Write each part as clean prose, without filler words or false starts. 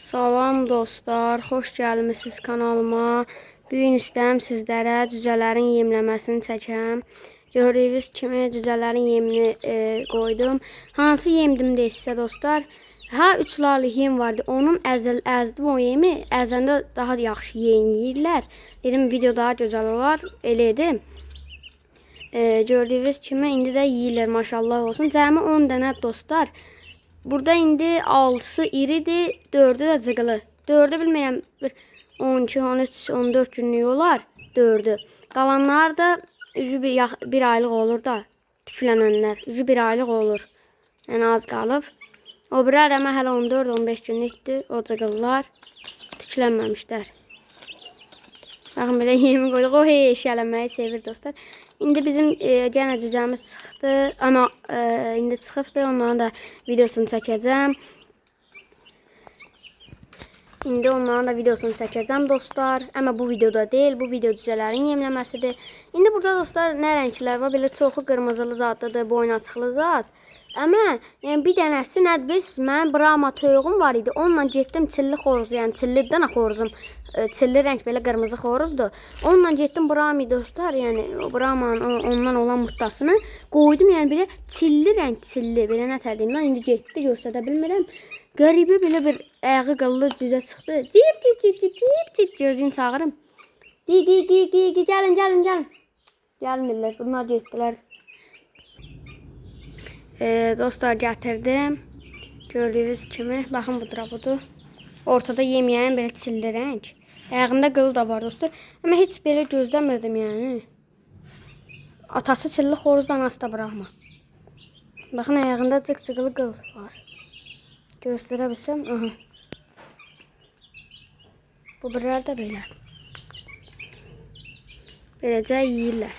Salam dostlar, xoş gəlmisiniz kanalıma. Bu gün istəyirəm sizlərə cücələrin yemləməsini çəkəm. Gördüyünüz kimi cücələrin yemini qoydum. Hansı yemdim deyirsə dostlar? Ha 3 laylık yem vardı. Onun əzdim o yemi. Əzəndə daha yaxşı yeyirlər. Dedim video daha gözəl olar. Elə edim. Gördüyünüz kimi indi də yeyirlər, maşallah olsun. Cəmi 10 dənə dostlar. Burada indi 6'sı iridir, 4'ü də cıqılı. 4'ü bilmirəm 12, 13, 14 günlük olar. 4'ü. Qalanlar da üzü bir aylıq olur da. Tüklənənlər. Üzü bir aylıq olur. Yəni az qalıb. O birər əmə hələ 14-15 günlükdür. O cıqıllar. Tüklənməmişlər. Baxın belə yemi qoyduq. O eşələməyi sevir dostlar. İndi bizim yenə cücəmiz çıxdı. Ana indi çıxıbdı. Onların da videosunu çəkəcəm. İndi onların da videosunu çəkəcəm dostlar. Amma bu videoda deyil. Bu video cücələrin yemləməsidir. İndi burada dostlar nə rənglər var? Belə çoxu qırmızılı zadlıdır. Boyun açıqlı zad. Amma yəni bir dənəsi nədir bilirsiniz? Mənim Brahma toyuğum var idi. Onunla getdim çilli xoruz, yəni çillidən xoruzum. Çilli rəng belə qırmızı xoruzdur. Onunla getdim Brahma dostlar, yəni o Brahmanın ondan olan muttasını qoydum, yəni belə çilli rəng, çilli belə nə tər deyim. Mən indi getdi göstərə bilmirəm. Qəribə belə bir ayağı qıllı cücə çıxdı. Cip cip cip cip cip cip gözünü çağırım. Gəlin. Gəlmirlər. Bunlar getdilər. Dostlar gətirdim. Gördüyünüz kimi. Baxın budur. Ortada yeməyən belə çilli rəng. Ayağında qılı da var dostlar. Amma heç belə gözləmirdim yəni. Atası çilli xoruzdan anası da Brahma. Baxın ayağında cıq-cıqlı qıl var. Göstərə bilsəm. Aha. Bu birlər də belə. Beləcə yeyirlər.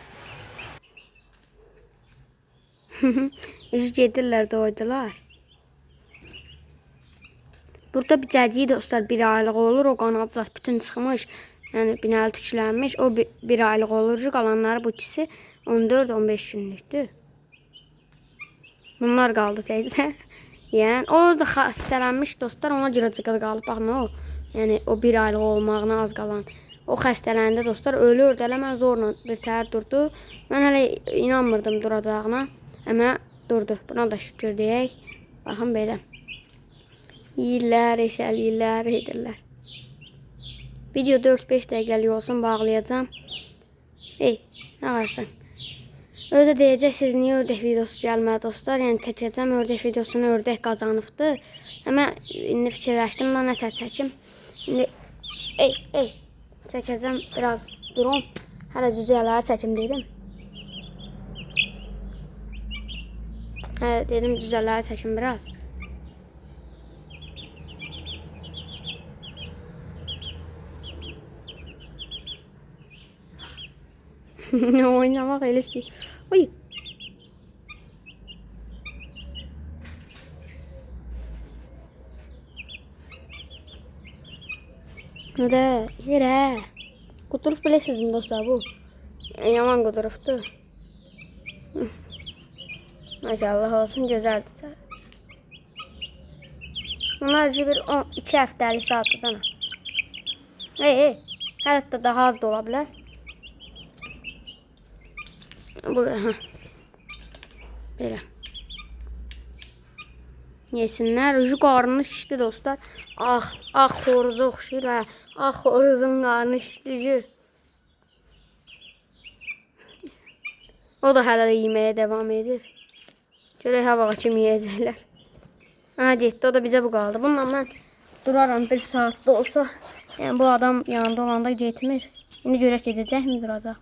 İş gedirlər, doydular. Burada bir cəciyi dostlar bir aylıq olur. O qanadı zat bütün çıxmış. Yəni binəli tüklənmiş. O bir aylıq olur. Qalanları bu ikisi 14-15 günlükdür. Bunlar qaldı teyzə. Yəni o da xəstələnmiş dostlar. Ona görə cıqılı qalıb. Baxın o. Yəni o bir aylıq olmağına az qalan. O xəstələndi dostlar. Ölürdü. Elə mən zorla bir tər durdu. Mən hələ inanmırdım duracağına. Amma durdu. Buna da şükür deyək. Baxın belə. Yiyirlər, eşəliyirlər, edirlər. Video 4-5 dəqiqəlik olsun, bağlayacağım. Nə varsan? Özə deyəcəksiniz, niyə ördək videosu gəlmədi dostlar? Yəni çəkəcəm, ördək videosunu ördək qazanıbdı. Amma indi fikirləşdim, nə tər çəkim. İndi, çəkəcəm, biraz durum. Hələ cücələri çəkim dedim. Dedim cücələri çəkim biraz. Oynamaq elə istəyir. Oy. Nədə? Yerə. Qudurub biləsiniz dostlar bu. Yaman qudurubdur. Maşallah olsun, gözəldir. Bunlar bir 2 həftəlik saatlıdan. Hətta daha az da ola bilər. Belə. Yesinlər. Ucu qarnı şişdi dostlar. Ağ xoruza oxşuyur. Ağ xoruzun qarnı şişdi. O da hələ də yeməyə devam edir. Görək hava kimi yiyəcəklər. Getdi. O da bizə bu qaldı. Bununla mən duraram bir saat da olsa. Yəni bu adam yanında olanda getmir. İndi görək gedəcək mi duracaq.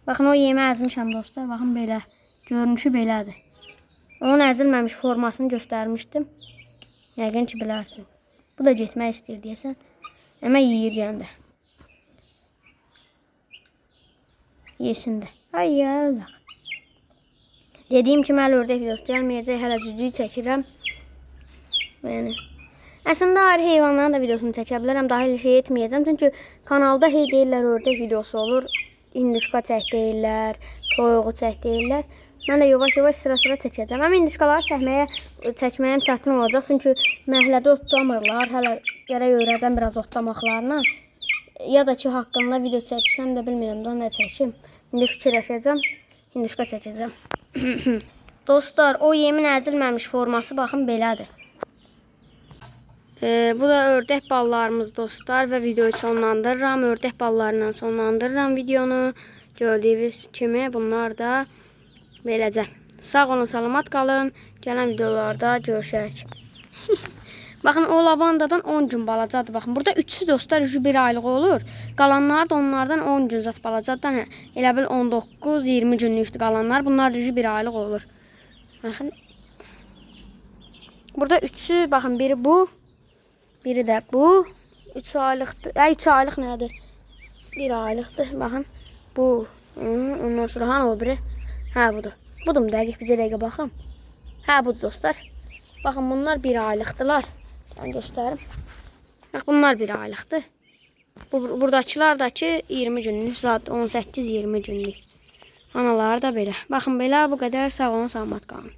Baxın o yemi əzmişəm dostlar. Baxın belə. Görünüşü belədir. Onun əzilməmiş formasını göstərmişdim. Yəqin ki bilərsin. Bu da getmək istəyir deyəsən. Amma yeyir yəni də. Yesin də. Ay yazıq. Dediyim kimi hələ ördək videosu gəlməyəcək. Hələ cücüyü çəkirəm. Yəni. Əslində ayrı heyvanların da videosunu çəkə bilərəm. Daha şey etməyəcəm. Çünki kanalda deyirlər ördək videosu olur. Hinduşka çək deyirlər. Toyuğu çək deyirlər. Mən də yavaş-yavaş sıra-sıra çəkəcəm. Həm indişkaları çəkməyəm çətin olacaq. Çünki məhəllədə otlamırlar. Hələ gərək öyrədəm biraz otlamaqlarını. Ya da ki, haqqında video çəksəm də bilmirəm də nə çəkim. İndi fikirləşəcəm. Hindişka çəkəcəm. Dostlar, o yemin əzilməmiş forması baxın belədir. Bu da ördək ballarımız dostlar və videoyu sonlandırıram. Ördək ballarından sonlandırıram videonu. Gördüyünüz kimi bunlar da beləcə. Sağ olun, salamat qalın. Gələn videolarda görüşərək. Baxın, o lavandadan 10 gün balacadır. Baxın, burada 3'ü dostlar 1 aylıq olur. Qalanlar da onlardan 10 gün zat balacadır. Elə bil 19-20 günlükdür qalanlar. Bunlar da 1 aylıq olur. Baxın. Burada 3'ü, baxın, biri bu. Biri də bu. 3 aylıqdır. 3 aylıq nədir? 1 aylıqdır. Baxın. Bu. Ondan sonra hanı o biri? Hə, budur. Budur mu? Dəqiq bizə dəqiqə baxın. Hə, budur dostlar. Baxın, bunlar 1 aylıqdılar. Ben göstərim. Bax, bunlar 1 aylıqdır. Buradakılar da ki 20 günlük. Zat 18-20 günlük. Anaları da belə. Baxın, belə bu qədər. Sağ olun, salamat qalın.